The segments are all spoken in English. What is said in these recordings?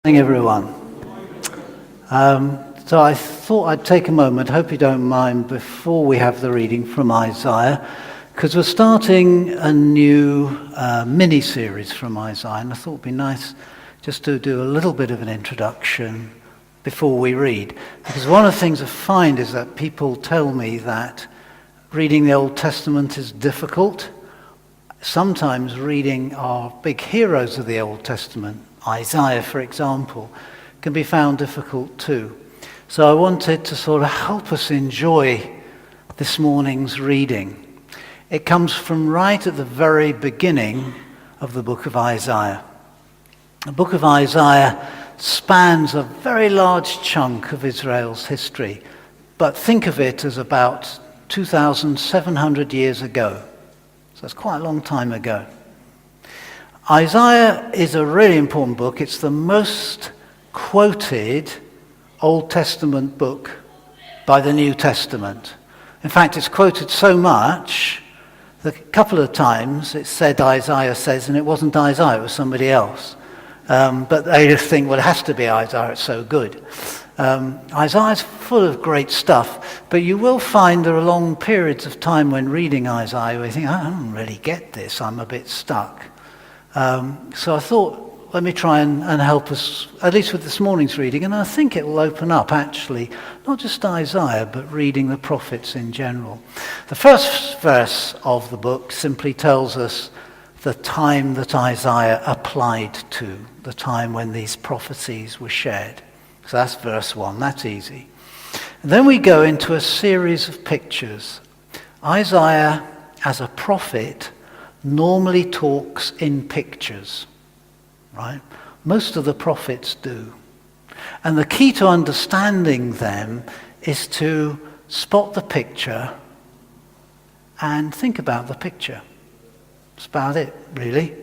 Morning, everyone. So I thought I'd take a moment, hope you don't mind, before we have the reading from Isaiah, because we're starting a new mini-series from Isaiah, and I thought it'd be nice just to do a little bit of an introduction before we read. Because one of the things I find is that people tell me that reading the Old Testament is difficult. Sometimes reading our big heroes of the Old Testament, Isaiah, for example, can be found difficult too. So I wanted to sort of help us enjoy this morning's reading. It comes from right at the very beginning of the book of Isaiah. The book of Isaiah spans a very large chunk of Israel's history, but think of it as about 2,700 years ago. So it's quite a long time ago. Isaiah is a really important book. It's the most quoted Old Testament book by the New Testament. In fact, it's quoted so much that a couple of times it said Isaiah says, and it wasn't Isaiah, it was somebody else. But they just think, well, it has to be Isaiah, it's so good. Isaiah's full of great stuff, but you will find there are long periods of time when reading Isaiah where you think, I don't really get this, I'm a bit stuck. So I thought, let me try and help us, at least with this morning's reading, and I think it will open up, actually, not just Isaiah, but reading the prophets in general. The first verse of the book simply tells us the time that Isaiah applied to, the time when these prophecies were shared. So that's verse 1, that's easy. And then we go into a series of pictures. Isaiah, as a prophet, normally talks in pictures, right? Most of the prophets do. And the key to understanding them is to spot the picture and think about the picture. That's about it, really.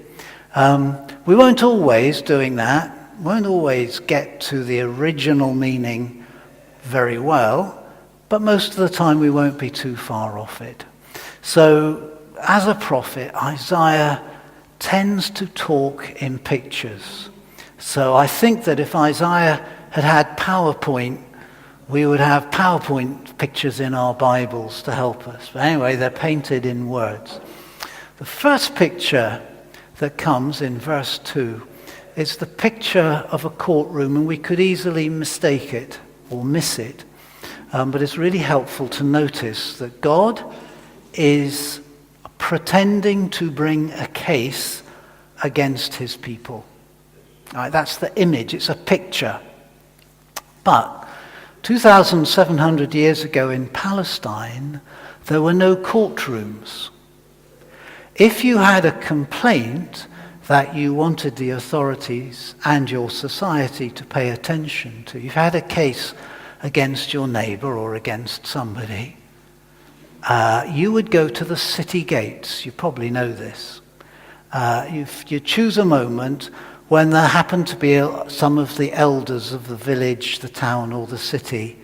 We won't always doing that. Won't always get to the original meaning very well, but most of the time we won't be too far off it. So, as a prophet, Isaiah tends to talk in pictures. So I think that if Isaiah had PowerPoint, we would have PowerPoint pictures in our Bibles to help us. But anyway, they're painted in words. The first picture that comes in verse 2 is the picture of a courtroom, and we could easily mistake it or miss it. But it's really helpful to notice that God is pretending to bring a case against his people. Right, that's the image, it's a picture. But 2,700 years ago in Palestine, there were no courtrooms. If you had a complaint that you wanted the authorities and your society to pay attention to, you've had a case against your neighbor or against somebody, you would go to the city gates. You probably know this. You choose a moment when there happened to be some of the elders of the village, the town, or the city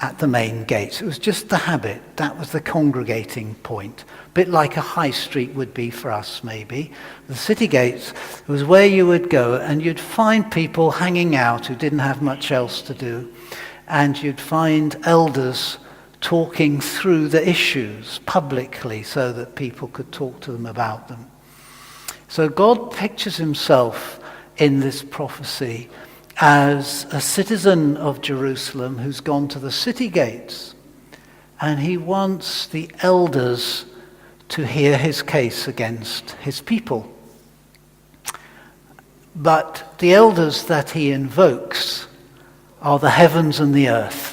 at the main gates. It was just the habit. That was the congregating point. A bit like a high street would be for us, maybe. The city gates was where you would go, and you'd find people hanging out who didn't have much else to do, and you'd find elders talking through the issues publicly so that people could talk to them about them. So God pictures himself in this prophecy as a citizen of Jerusalem who's gone to the city gates, and he wants the elders to hear his case against his people. But the elders that he invokes are the heavens and the earth.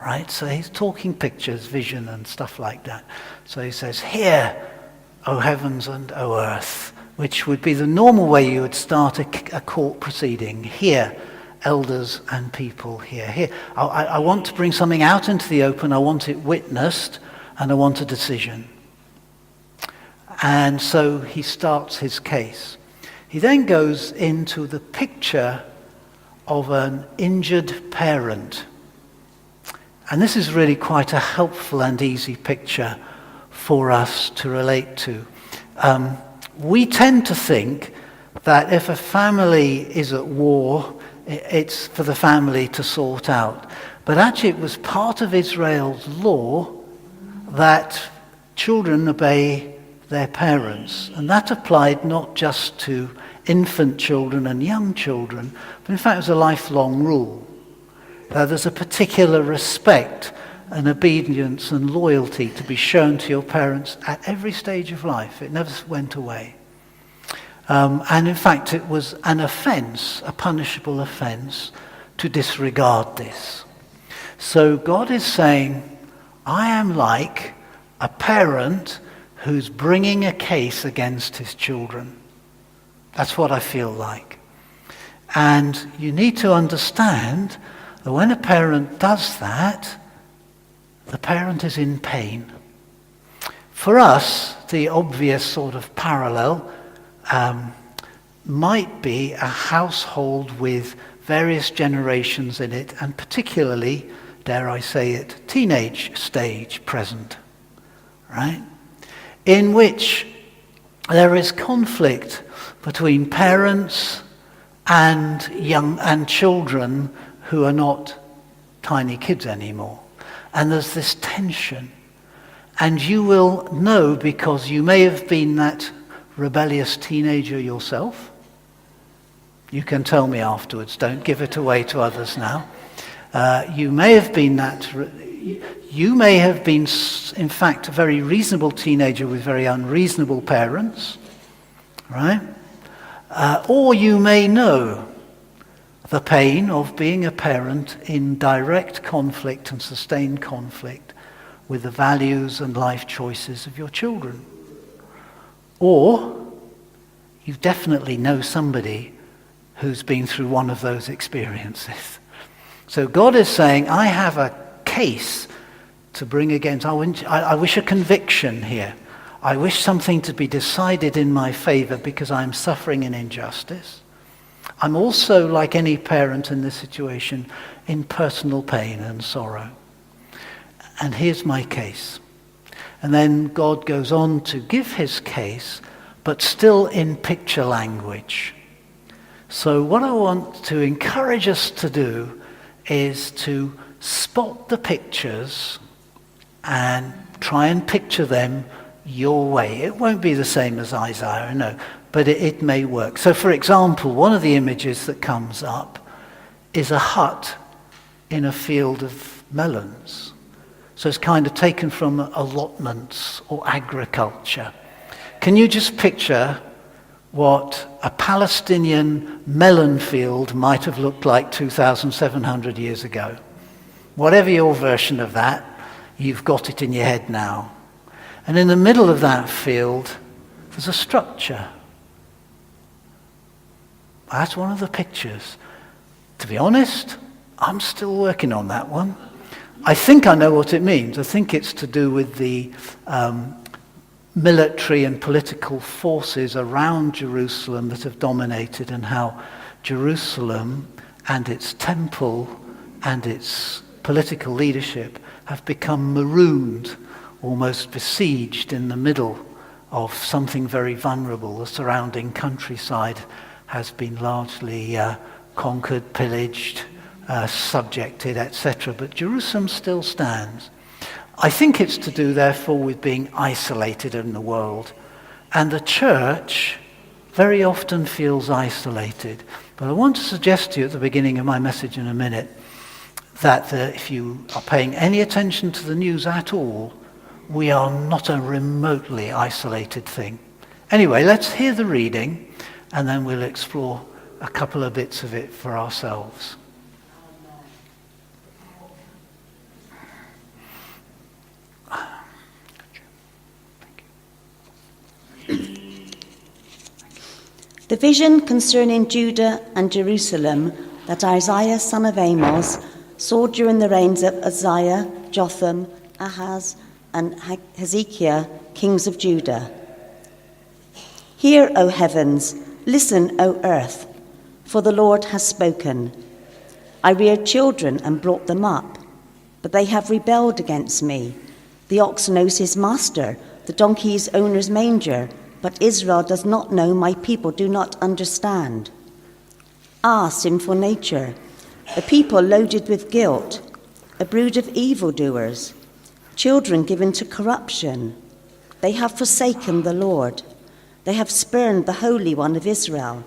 Right, so he's talking pictures, vision and stuff like that. So he says, "Hear, O heavens and O earth," which would be the normal way you would start a court proceeding. Hear, elders and people, hear. I want to bring something out into the open, I want it witnessed, and I want a decision. And so he starts his case. He then goes into the picture of an injured parent. And this is really quite a helpful and easy picture for us to relate to. We tend to think that if a family is at war, it's for the family to sort out. But actually it was part of Israel's law that children obey their parents. And that applied not just to infant children and young children, but in fact it was a lifelong rule. There's a particular respect and obedience and loyalty to be shown to your parents at every stage of life. It never went away. And in fact, it was an offense, a punishable offense, to disregard this. So God is saying, I am like a parent who's bringing a case against his children. That's what I feel like. And you need to understand that when a parent does that, the parent is in pain. For us, the obvious sort of parallel might be a household with various generations in it, and particularly, dare I say it, teenage stage present, right? In which there is conflict between parents and young and children who are not tiny kids anymore. And there's this tension. And you will know, because you may have been that rebellious teenager yourself. You can tell me afterwards, don't give it away to others now. You may have been that, you may have been, in fact, a very reasonable teenager with very unreasonable parents, right? Or you may know the pain of being a parent in direct conflict and sustained conflict with the values and life choices of your children. Or you definitely know somebody who's been through one of those experiences. So God is saying, I have a case to bring against. I wish a conviction here. I wish something to be decided in my favor because I'm suffering an injustice. I'm also, like any parent in this situation, in personal pain and sorrow. And here's my case. And then God goes on to give his case, but still in picture language. So what I want to encourage us to do is to spot the pictures and try and picture them your way. It won't be the same as Isaiah, I know, but it may work. So for example, one of the images that comes up is a hut in a field of melons. So it's kind of taken from allotments or agriculture. Can you just picture what a Palestinian melon field might have looked like 2,700 years ago? Whatever your version of that, you've got it in your head now. And in the middle of that field, there's a structure. That's one of the pictures. To be honest, I'm still working on that one. I think I know what it means. I think it's to do with the military and political forces around Jerusalem that have dominated, and how Jerusalem and its temple and its political leadership have become marooned, almost besieged in the middle of something very vulnerable. The surrounding countryside has been largely conquered, pillaged, subjected, etc. But Jerusalem still stands. I think it's to do, therefore, with being isolated in the world. And the church very often feels isolated. But I want to suggest to you at the beginning of my message in a minute that if you are paying any attention to the news at all, we are not a remotely isolated thing. Anyway, let's hear the reading, and then we'll explore a couple of bits of it for ourselves. The vision concerning Judah and Jerusalem that Isaiah son of Amos saw during the reigns of Uzziah, Jotham, Ahaz, and Hezekiah, kings of Judah. Hear, O heavens, listen, O earth, for the Lord has spoken. I reared children and brought them up, but they have rebelled against me. The ox knows his master, the donkey's owner's manger, but Israel does not know, my people do not understand. Ah, sinful nature, a people loaded with guilt, a brood of evildoers, children given to corruption. They have forsaken the Lord. They have spurned the Holy One of Israel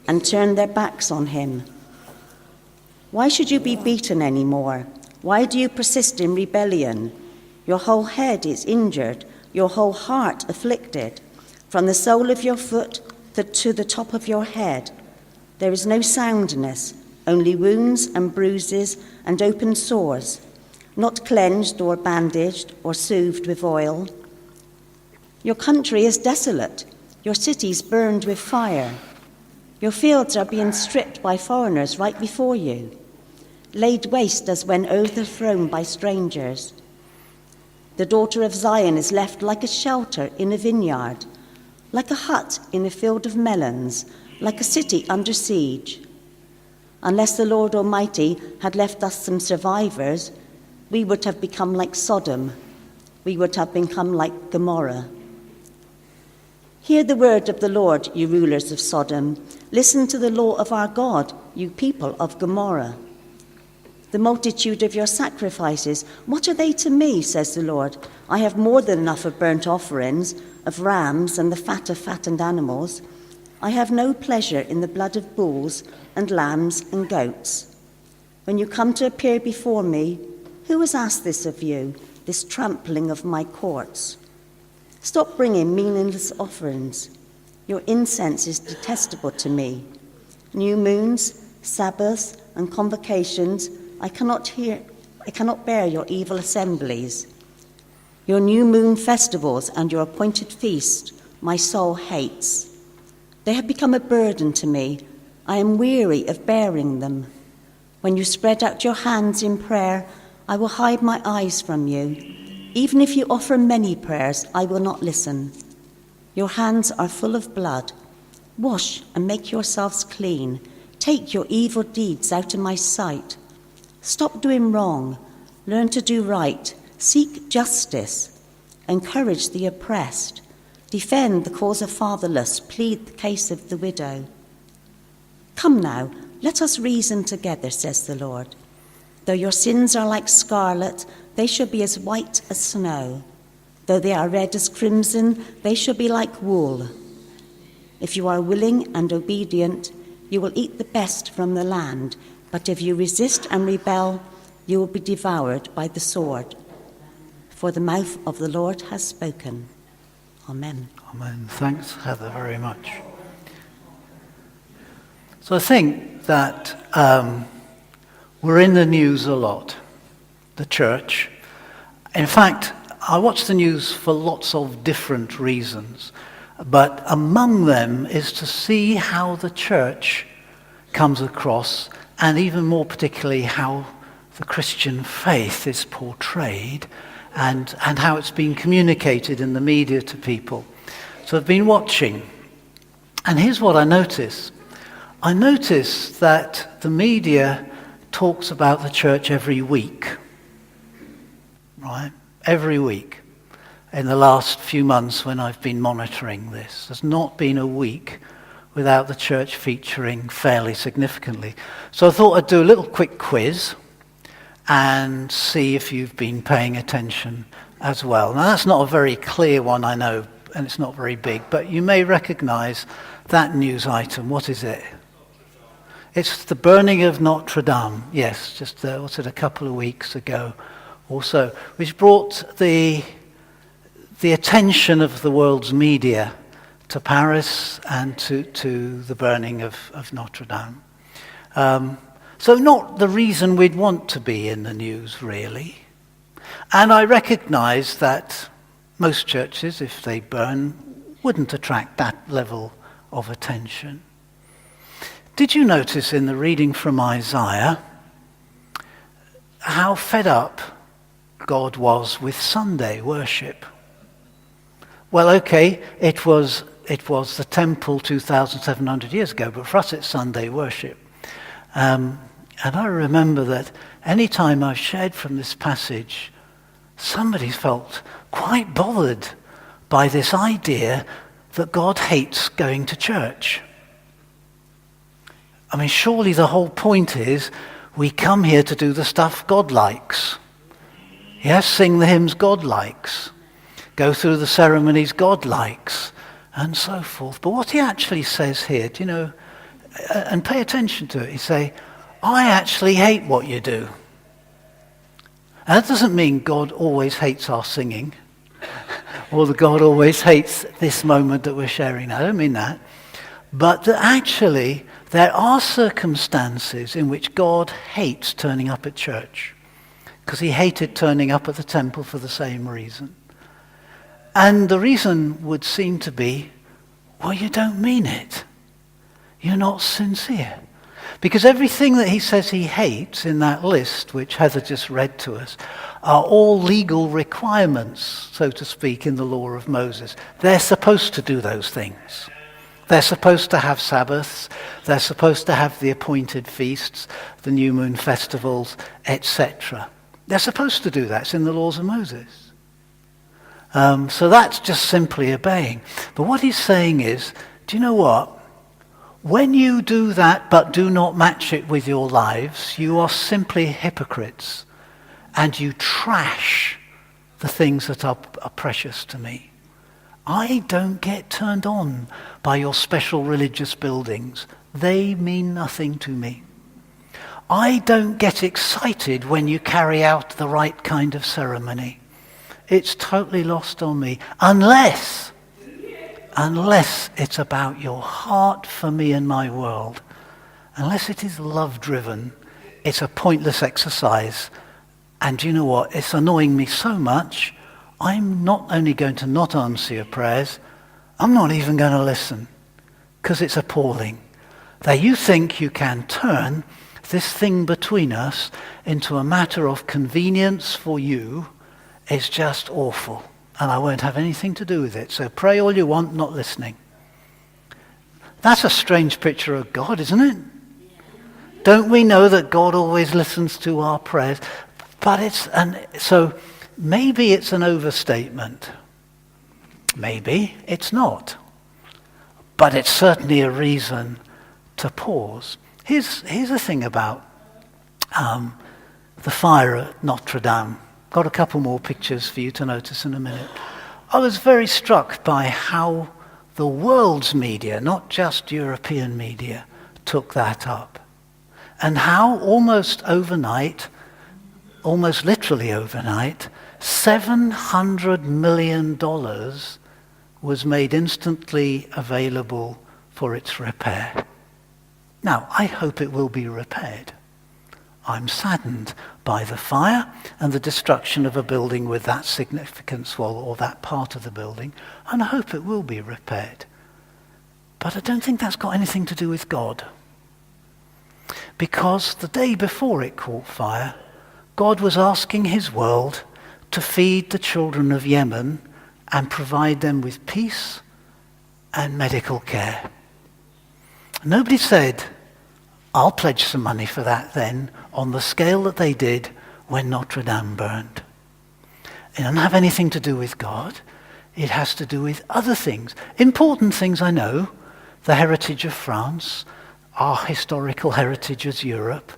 and turned their backs on him. Why should you be beaten anymore? Why do you persist in rebellion? Your whole head is injured, your whole heart afflicted. From the sole of your foot to the top of your head, there is no soundness, only wounds and bruises and open sores, not cleansed or bandaged or soothed with oil. Your country is desolate, your cities burned with fire. Your fields are being stripped by foreigners right before you, laid waste as when overthrown by strangers. The daughter of Zion is left like a shelter in a vineyard, like a hut in a field of melons, like a city under siege. Unless the Lord Almighty had left us some survivors, we would have become like Sodom. We would have become like Gomorrah. Hear the word of the Lord, you rulers of Sodom. Listen to the law of our God, you people of Gomorrah. The multitude of your sacrifices, what are they to me, says the Lord? I have more than enough of burnt offerings, of rams and the fat of fattened animals. I have no pleasure in the blood of bulls and lambs and goats. When you come to appear before me, who has asked this of you, this trampling of my courts? Stop bringing meaningless offerings. Your incense is detestable to me. New moons, Sabbaths, and convocations, I cannot bear your evil assemblies. Your new moon festivals and your appointed feast, my soul hates. They have become a burden to me. I am weary of bearing them. When you spread out your hands in prayer, I will hide my eyes from you. Even if you offer many prayers, I will not listen. Your hands are full of blood. Wash and make yourselves clean. Take your evil deeds out of my sight. Stop doing wrong. Learn to do right. Seek justice. Encourage the oppressed. Defend the cause of fatherless. Plead the case of the widow. Come now, let us reason together, says the Lord. Though your sins are like scarlet, they shall be as white as snow. Though they are red as crimson, they shall be like wool. If you are willing and obedient, you will eat the best from the land. But if you resist and rebel, you will be devoured by the sword. For the mouth of the Lord has spoken. Amen. Amen. Thanks, Heather, very much. So I think that we're in the news a lot, the church. In fact, I watch the news for lots of different reasons, but among them is to see how the church comes across, and even more particularly how the Christian faith is portrayed and how it's been communicated in the media to people. So I've been watching, and here's what I notice. I notice that the media talks about the church every week, right? Every week. In the last few months when I've been monitoring this, there's not been a week without the church featuring fairly significantly. So I thought I'd do a little quick quiz and see if you've been paying attention as well. Now that's not a very clear one, I know, and it's not very big, but you may recognize that news item. What is it? It's the burning of Notre Dame. Yes, just a couple of weeks ago or so, which brought the attention of the world's media to Paris and to the burning of Notre Dame. So not the reason we'd want to be in the news, really. And I recognize that most churches, if they burn, wouldn't attract that level of attention. Did you notice in the reading from Isaiah how fed up God was with Sunday worship? Well, okay, it was the temple 2,700 years ago, but for us it's Sunday worship. And I remember that any time I've shared from this passage, somebody felt quite bothered by this idea that God hates going to church? I mean, surely the whole point is we come here to do the stuff God likes. Yes, sing the hymns God likes. Go through the ceremonies God likes, and so forth. But what he actually says here, do you know, and pay attention to it, he say, I actually hate what you do. And that doesn't mean God always hates our singing, or that God always hates this moment that we're sharing now. I don't mean that. But that actually there are circumstances in which God hates turning up at church, because he hated turning up at the temple for the same reason. And the reason would seem to be, well, you don't mean it. You're not sincere. Because everything that he says he hates in that list, which Heather just read to us, are all legal requirements, so to speak, in the law of Moses. They're supposed to do those things. They're supposed to have Sabbaths. They're supposed to have the appointed feasts, the new moon festivals, etc. They're supposed to do that. It's in the laws of Moses. So that's just simply obeying. But what he's saying is, do you know what? When you do that but do not match it with your lives, you are simply hypocrites, and you trash the things that are precious to me. I don't get turned on by your special religious buildings. They mean nothing to me. I don't get excited when you carry out the right kind of ceremony. It's totally lost on me, unless it's about your heart for me and my world. Unless it is love-driven, it's a pointless exercise. And you know what? It's annoying me so much, I'm not only going to not answer your prayers, I'm not even going to listen, because it's appalling that you think you can turn this thing between us into a matter of convenience for you. Is just awful, and I won't have anything to do with it. So pray all you want, not listening. That's a strange picture of God, isn't it? Don't we know that God always listens to our prayers? But so maybe it's an overstatement. Maybe it's not. But it's certainly a reason to pause. Here's the thing about the fire at Notre Dame. Got a couple more pictures for you to notice in a minute. I was very struck by how the world's media, not just European media, took that up. And how almost overnight, almost literally overnight, $700 million was made instantly available for its repair. Now, I hope it will be repaired. I'm saddened by the fire and the destruction of a building with that significance, or that part of the building, and I hope it will be repaired. But I don't think that's got anything to do with God. Because the day before it caught fire, God was asking his world to feed the children of Yemen and provide them with peace and medical care. Nobody said, I'll pledge some money for that then, on the scale that they did when Notre Dame burned. It doesn't have anything to do with God. It has to do with other things. Important things, I know. The heritage of France, our historical heritage as Europe,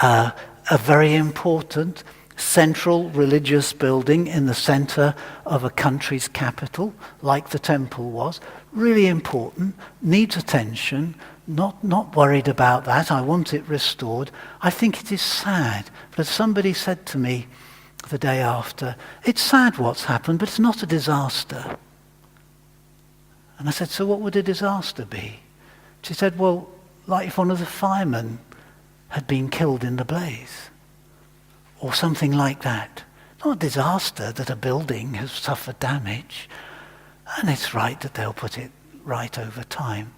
a very important central religious building in the center of a country's capital, like the temple was. Really important, needs attention. Not worried about that. I want it restored. I think it is sad. But as somebody said to me the day after, it's sad what's happened, but it's not a disaster. And I said, so what would a disaster be? She said, well, like if one of the firemen had been killed in the blaze, or something like that. Not a disaster that a building has suffered damage, and it's right that they'll put it right over time.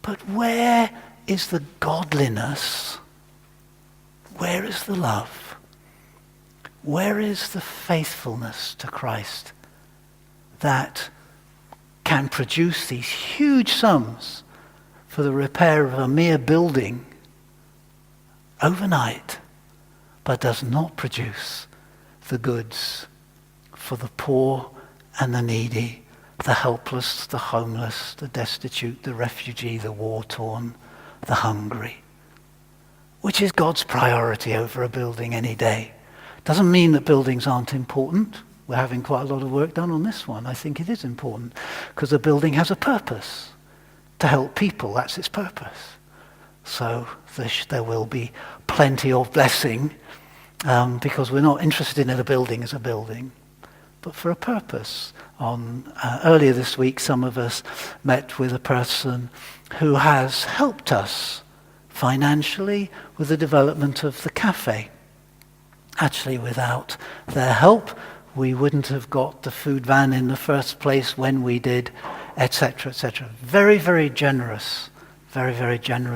But where is the godliness? Where is the love? Where is the faithfulness to Christ that can produce these huge sums for the repair of a mere building overnight, but does not produce the goods for the poor and the needy the helpless, the homeless, the destitute, the refugee, the war-torn, the hungry, which is God's priority over a building any day. Doesn't mean that buildings aren't important. We're having quite a lot of work done on this one. I think it is important because the building has a purpose, to help people. That's its purpose. So there will be plenty of blessing because we're not interested in a building as a building, but for a purpose. Earlier this week, some of us met with a person who has helped us financially with the development of the cafe. Actually, without their help, we wouldn't have got the food van in the first place when we did, etc., etc. Very, very generous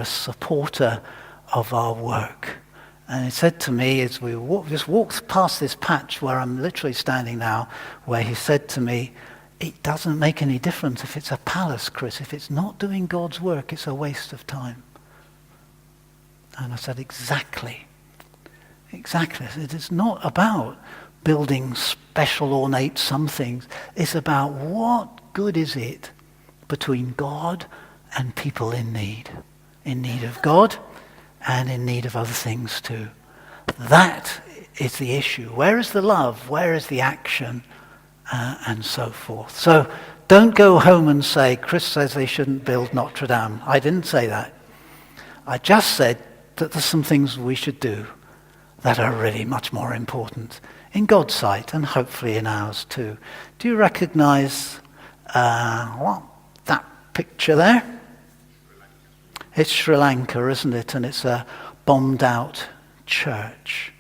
supporter of our work. And he said to me as we just walked past this patch where I'm literally standing now, where he said to me, it doesn't make any difference if it's a palace, Chris. If it's not doing God's work, it's a waste of time. And I said, exactly. It is not about building special ornate somethings. It's about what good is it between God and people in need of God and in need of other things too. That is the issue. Where is the love? Where is the action? And so forth. So don't go home and say, Chris says they shouldn't build Notre Dame. I didn't say that. I just said that there's some things we should do that are really much more important in God's sight and hopefully in ours too. Do you recognize that picture there? It's Sri Lanka, isn't it? And it's a bombed out church.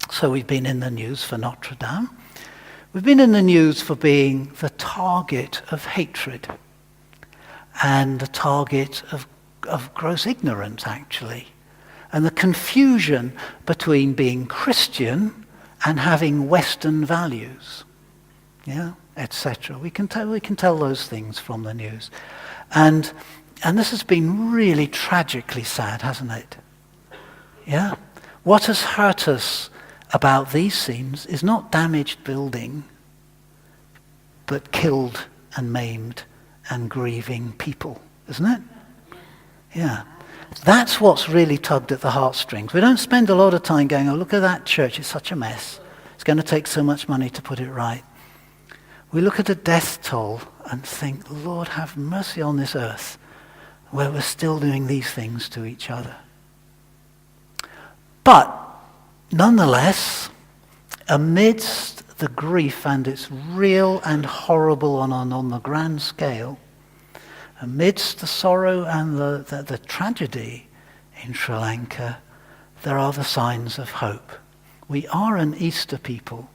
So we've been in the news for Notre Dame. We've been in the news for being the target of hatred and the target of gross ignorance, actually. And the confusion between being Christian and having Western values, etc. We can tell those things from the news, and this has been really tragically sad, hasn't it? Yeah. What has hurt us about these scenes is not damaged building, but killed and maimed and grieving people, isn't it? Yeah. That's what's really tugged at the heartstrings. We don't spend a lot of time going, oh, look at that church, it's such a mess. It's going to take so much money to put it right. We look at a death toll and think, Lord, have mercy on this earth where we're still doing these things to each other. But nonetheless, amidst the grief, and it's real and horrible on the grand scale, amidst the sorrow and the tragedy in Sri Lanka, there are the signs of hope. We are an Easter people.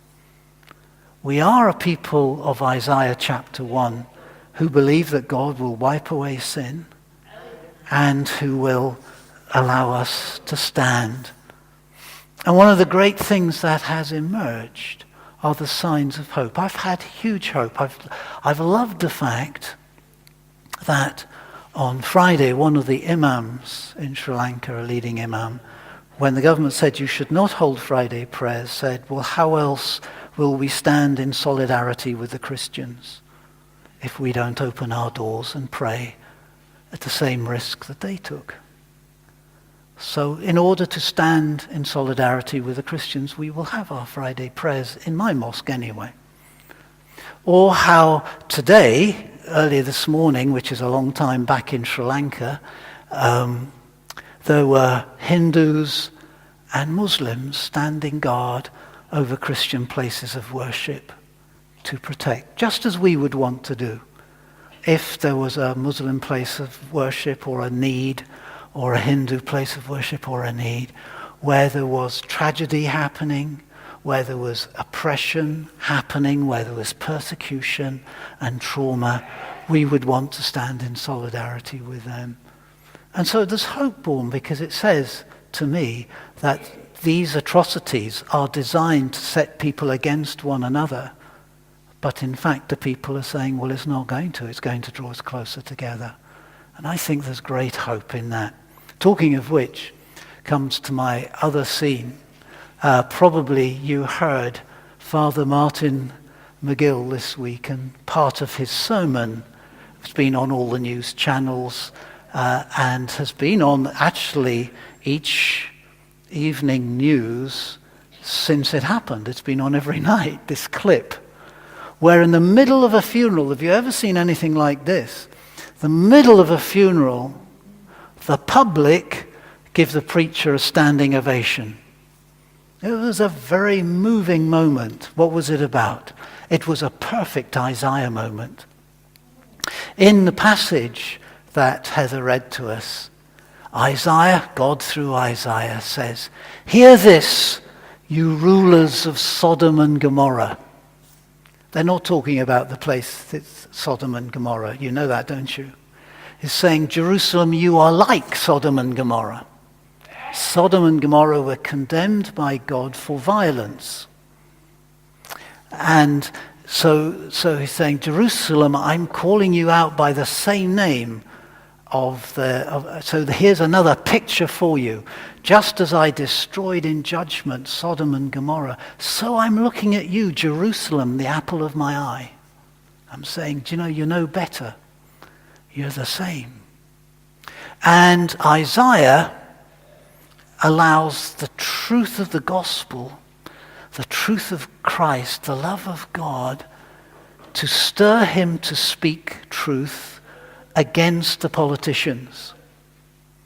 We are a people of Isaiah chapter 1 who believe that God will wipe away sin and who will allow us to stand. And one of the great things that has emerged are the signs of hope. I've had huge hope. I've loved the fact that on Friday, one of the imams in Sri Lanka, a leading imam, when the government said you should not hold Friday prayers, said, well, how else will we stand in solidarity with the Christians if we don't open our doors and pray at the same risk that they took? So in order to stand in solidarity with the Christians, we will have our Friday prayers, in my mosque anyway. Or how today, earlier this morning, which is a long time back in Sri Lanka, there were Hindus and Muslims standing guard over Christian places of worship to protect, just as we would want to do. If there was a Muslim place of worship or a need, or a Hindu place of worship or a need, where there was tragedy happening, where there was oppression happening, where there was persecution and trauma, we would want to stand in solidarity with them. And so there's hope born, because it says to me that these atrocities are designed to set people against one another. But in fact, the people are saying, well, it's not going to. It's going to draw us closer together. And I think there's great hope in that. Talking of which, comes to my other scene. Probably you heard Father Martin McGill this week, and part of his sermon has been on all the news channels and has been on actually each evening news since it happened. It's been on every night, this clip, where in the middle of a funeral, have you ever seen anything like this? The middle of a funeral, the public give the preacher a standing ovation. It was a very moving moment. What was it about? It was a perfect Isaiah moment. In the passage that Heather read to us, Isaiah, God through Isaiah says, "Hear this, you rulers of Sodom and Gomorrah." They're not talking about the place that's Sodom and Gomorrah. You know that, don't you? He's saying, Jerusalem, you are like Sodom and Gomorrah. Sodom and Gomorrah were condemned by God for violence. And so he's saying, Jerusalem, I'm calling you out by the same name so here's another picture for you. Just as I destroyed in judgment Sodom and Gomorrah, so I'm looking at you, Jerusalem, the apple of my eye. I'm saying, do you know better. You're the same. And Isaiah allows the truth of the gospel, the truth of Christ, the love of God, to stir him to speak truth against the politicians.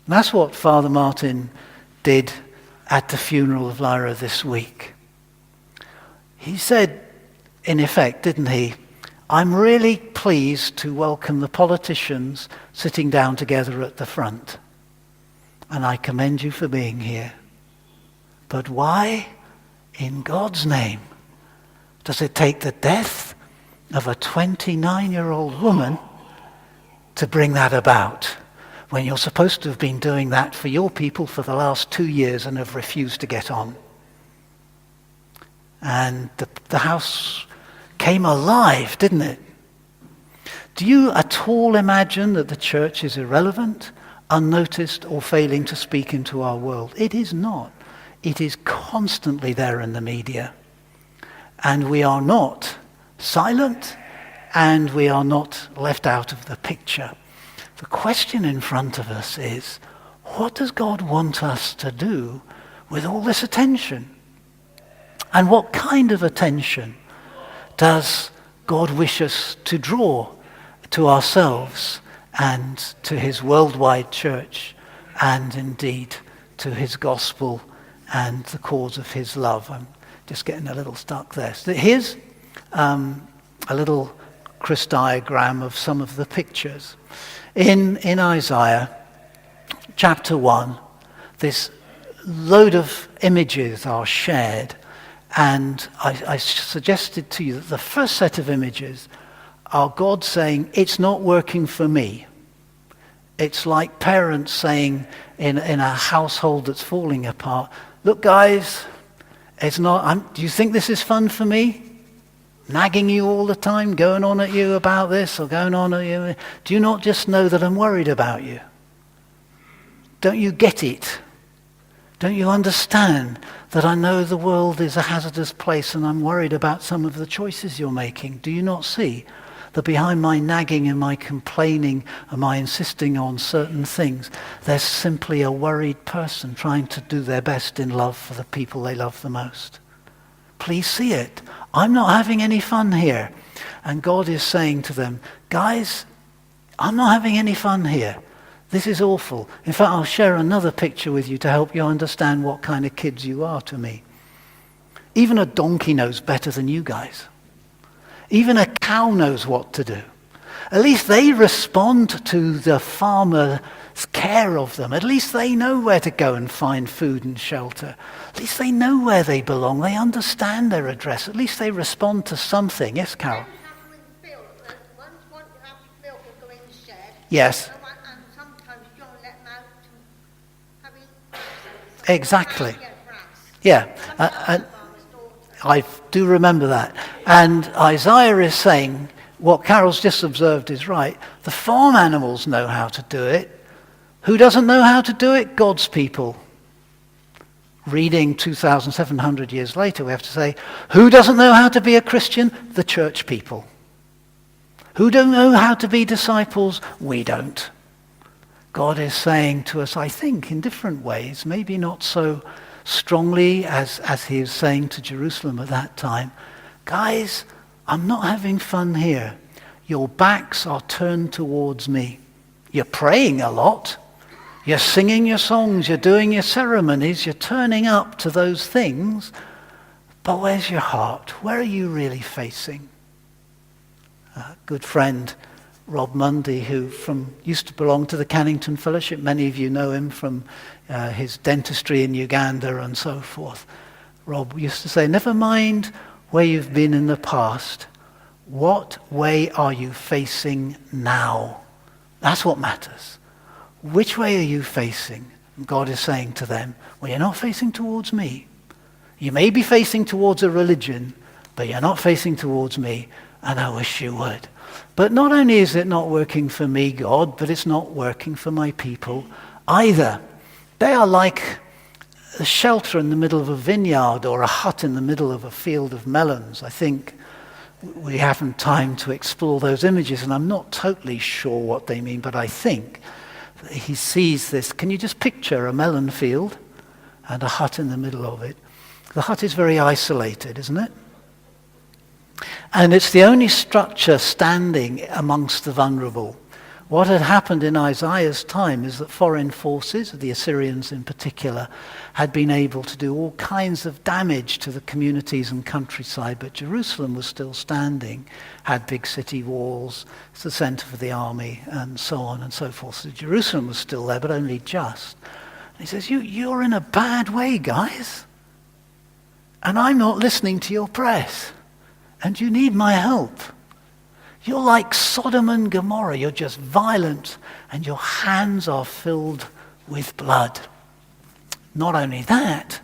And that's what Father Martin did at the funeral of Lyra this week. He said, in effect, didn't he, I'm really pleased to welcome the politicians sitting down together at the front. And I commend you for being here. But why, in God's name, does it take the death of a 29-year-old woman to bring that about, when you're supposed to have been doing that for your people for the last 2 years and have refused to get on? And the house came alive, didn't it? Do you at all imagine that the church is irrelevant, unnoticed, or failing to speak into our world? It is not. It is constantly there in the media. And we are not silent, and we are not left out of the picture. The question in front of us is, what does God want us to do with all this attention? And what kind of attention does God wish us to draw to ourselves and to his worldwide church, and indeed to his gospel and the cause of his love? I'm just getting a little stuck there. So here's a little Chris diagram of some of the pictures. In Isaiah chapter 1, this load of images are shared, and I suggested to you that the first set of images are God saying, it's not working for me. It's like parents saying in a household that's falling apart, look guys, it's not, do you think this is fun for me? Nagging you all the time, going on at you about this or going on at you. Do you not just know that I'm worried about you? Don't you get it? Don't you understand that I know the world is a hazardous place and I'm worried about some of the choices you're making? Do you not see that behind my nagging and my complaining and my insisting on certain things, there's simply a worried person trying to do their best in love for the people they love the most? Please see it. I'm not having any fun here. And God is saying to them, guys, I'm not having any fun here. This is awful. In fact, I'll share another picture with you to help you understand what kind of kids you are to me. Even a donkey knows better than you guys. Even a cow knows what to do. At least they respond to the farmer's care of them. At least they know where to go and find food and shelter. At least they know where they belong. They understand their address. At least they respond to something. Yes, Carol? Yes. Exactly. Yeah. I do remember that. And Isaiah is saying, what Carol's just observed is right. The farm animals know how to do it. Who doesn't know how to do it? God's people. reading 2,700 years later, we have to say, who doesn't know how to be a Christian? The church people. Who don't know how to be disciples? We don't. God is saying to us, I think, in different ways, maybe not so strongly as he is saying to Jerusalem at that time, guys, I'm not having fun here. Your backs are turned towards me. You're praying a lot. You're singing your songs. You're doing your ceremonies. You're turning up to those things. But where's your heart? Where are you really facing? A good friend, Rob Mundy, who used to belong to the Cannington Fellowship. Many of you know him from his dentistry in Uganda and so forth. Rob used to say, never mind where you've been in the past. What way are you facing now? That's what matters. Which way are you facing? And God is saying to them, well, you're not facing towards me. You may be facing towards a religion, but you're not facing towards me, and I wish you would. But not only is it not working for me, God, but it's not working for my people either. They are like a shelter in the middle of a vineyard or a hut in the middle of a field of melons. I think we haven't time to explore those images, and I'm not totally sure what they mean, but I think he sees this. Can you just picture a melon field and a hut in the middle of it? The hut is very isolated, isn't it? And it's the only structure standing amongst the vulnerable. What had happened in Isaiah's time is that foreign forces, the Assyrians in particular, had been able to do all kinds of damage to the communities and countryside, but Jerusalem was still standing, had big city walls, it's the center for the army, and so on and so forth. So Jerusalem was still there, but only just. And he says, you're in a bad way, guys. And I'm not listening to your prayers. And you need my help. You're like Sodom and Gomorrah. You're just violent, and your hands are filled with blood. Not only that,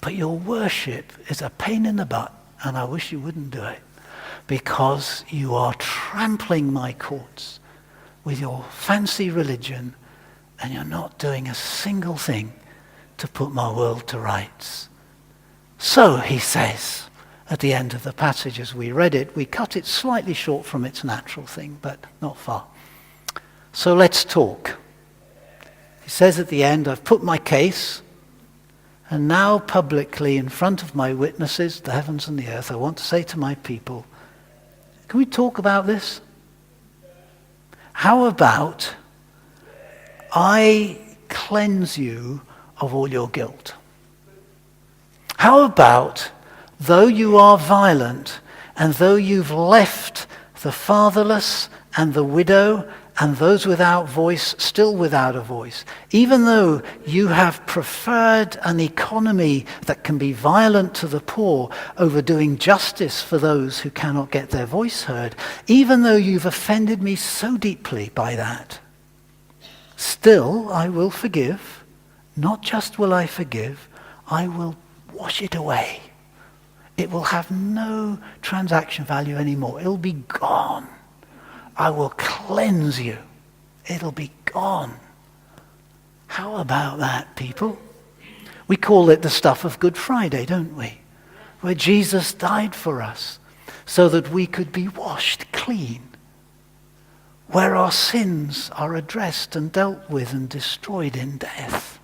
but your worship is a pain in the butt, and I wish you wouldn't do it, because you are trampling my courts with your fancy religion, and you're not doing a single thing to put my world to rights. So, he says, at the end of the passage as we read it, we cut it slightly short from its natural thing, but not far. So let's talk. He says at the end, I've put my case, and now publicly in front of my witnesses, the heavens and the earth, I want to say to my people, can we talk about this? How about I cleanse you of all your guilt? How about, though you are violent, and though you've left the fatherless and the widow and those without voice still without a voice, even though you have preferred an economy that can be violent to the poor over doing justice for those who cannot get their voice heard, even though you've offended me so deeply by that, still I will forgive. Not just will I forgive, I will wash it away. It will have no transaction value anymore. It'll be gone. I will cleanse you. It'll be gone. How about that, people? We call it the stuff of Good Friday, don't we? Where Jesus died for us so that we could be washed clean. Where our sins are addressed and dealt with and destroyed in death.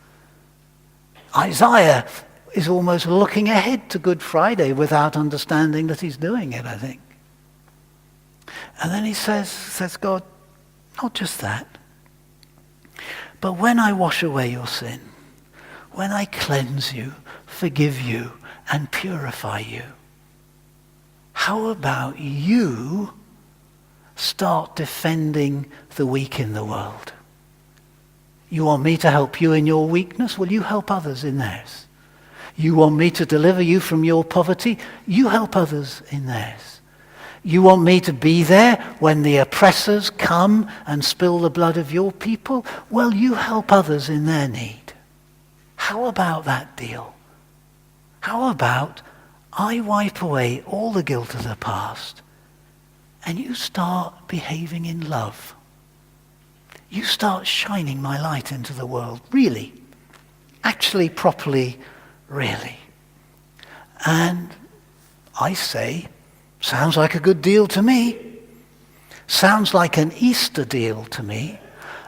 Isaiah is almost looking ahead to Good Friday without understanding that he's doing it, I think. And then he says God, not just that, but when I wash away your sin, when I cleanse you, forgive you, and purify you, how about you start defending the weak in the world? You want me to help you in your weakness? Will you help others in theirs? You want me to deliver you from your poverty? You help others in theirs. You want me to be there when the oppressors come and spill the blood of your people? Well, you help others in their need. How about that deal? How about I wipe away all the guilt of the past and you start behaving in love? You start shining my light into the world, really, actually properly really? And I say, sounds like a good deal to me. Sounds like an Easter deal to me.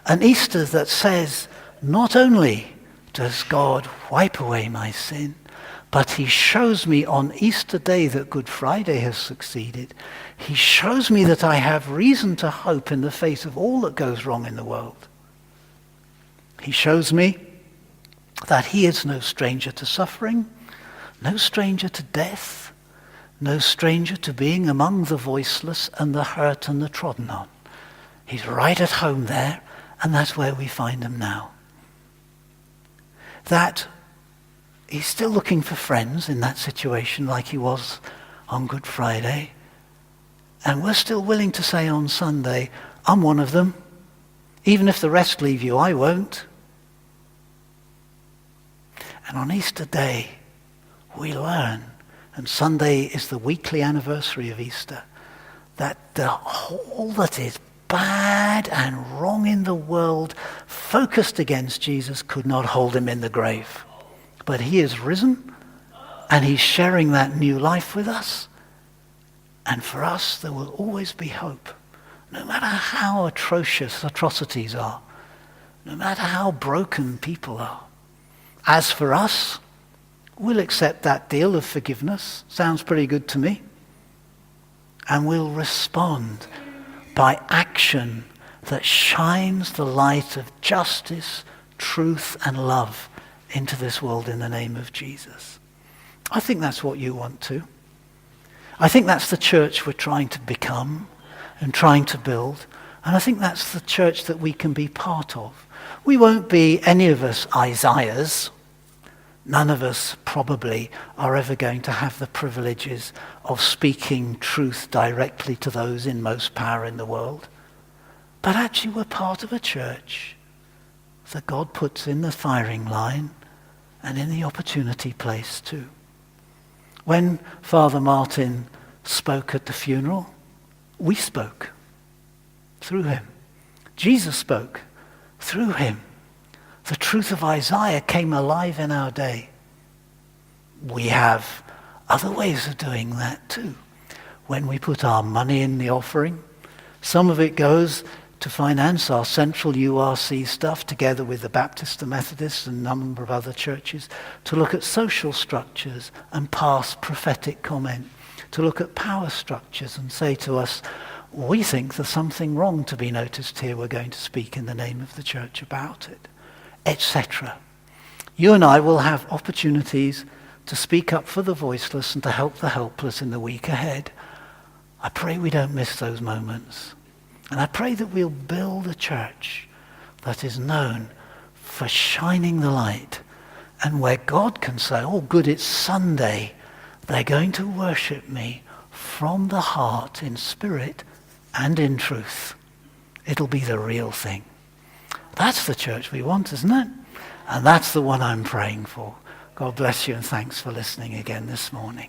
An Easter that says, not only does God wipe away my sin, but he shows me on Easter Day that Good Friday has succeeded. He shows me that I have reason to hope in the face of all that goes wrong in the world. He shows me that he is no stranger to suffering, no stranger to death, no stranger to being among the voiceless and the hurt and the trodden on. He's right at home there, and that's where we find him now. That he's still looking for friends in that situation like he was on Good Friday. And we're still willing to say on Sunday, I'm one of them. Even if the rest leave you, I won't. And on Easter Day, we learn, and Sunday is the weekly anniversary of Easter, that all that is bad and wrong in the world focused against Jesus could not hold him in the grave. But he is risen, and he's sharing that new life with us. And for us, there will always be hope. No matter how atrocious atrocities are, no matter how broken people are. As for us, we'll accept that deal of forgiveness. Sounds pretty good to me. And we'll respond by action that shines the light of justice, truth, and love into this world in the name of Jesus. I think that's what you want to. I think that's the church we're trying to become and trying to build. And I think that's the church that we can be part of. We won't be any of us Isaiahs. None of us probably are ever going to have the privileges of speaking truth directly to those in most power in the world. But actually we're part of a church that God puts in the firing line and in the opportunity place too. When Father Martin spoke at the funeral, we spoke through him. Jesus spoke through him. The truth of Isaiah came alive in our day. We have other ways of doing that too. When we put our money in the offering, some of it goes to finance our central URC stuff together with the Baptist, the Methodists, and a number of other churches, to look at social structures and pass prophetic comment, to look at power structures and say to us, we think there's something wrong to be noticed here, we're going to speak in the name of the church about it, etc. You and I will have opportunities to speak up for the voiceless and to help the helpless in the week ahead. I pray we don't miss those moments. And I pray that we'll build a church that is known for shining the light, and where God can say, oh good, it's Sunday. They're going to worship me from the heart in spirit and in truth. It'll be the real thing. That's the church we want, isn't it? And that's the one I'm praying for. God bless you, and thanks for listening again this morning.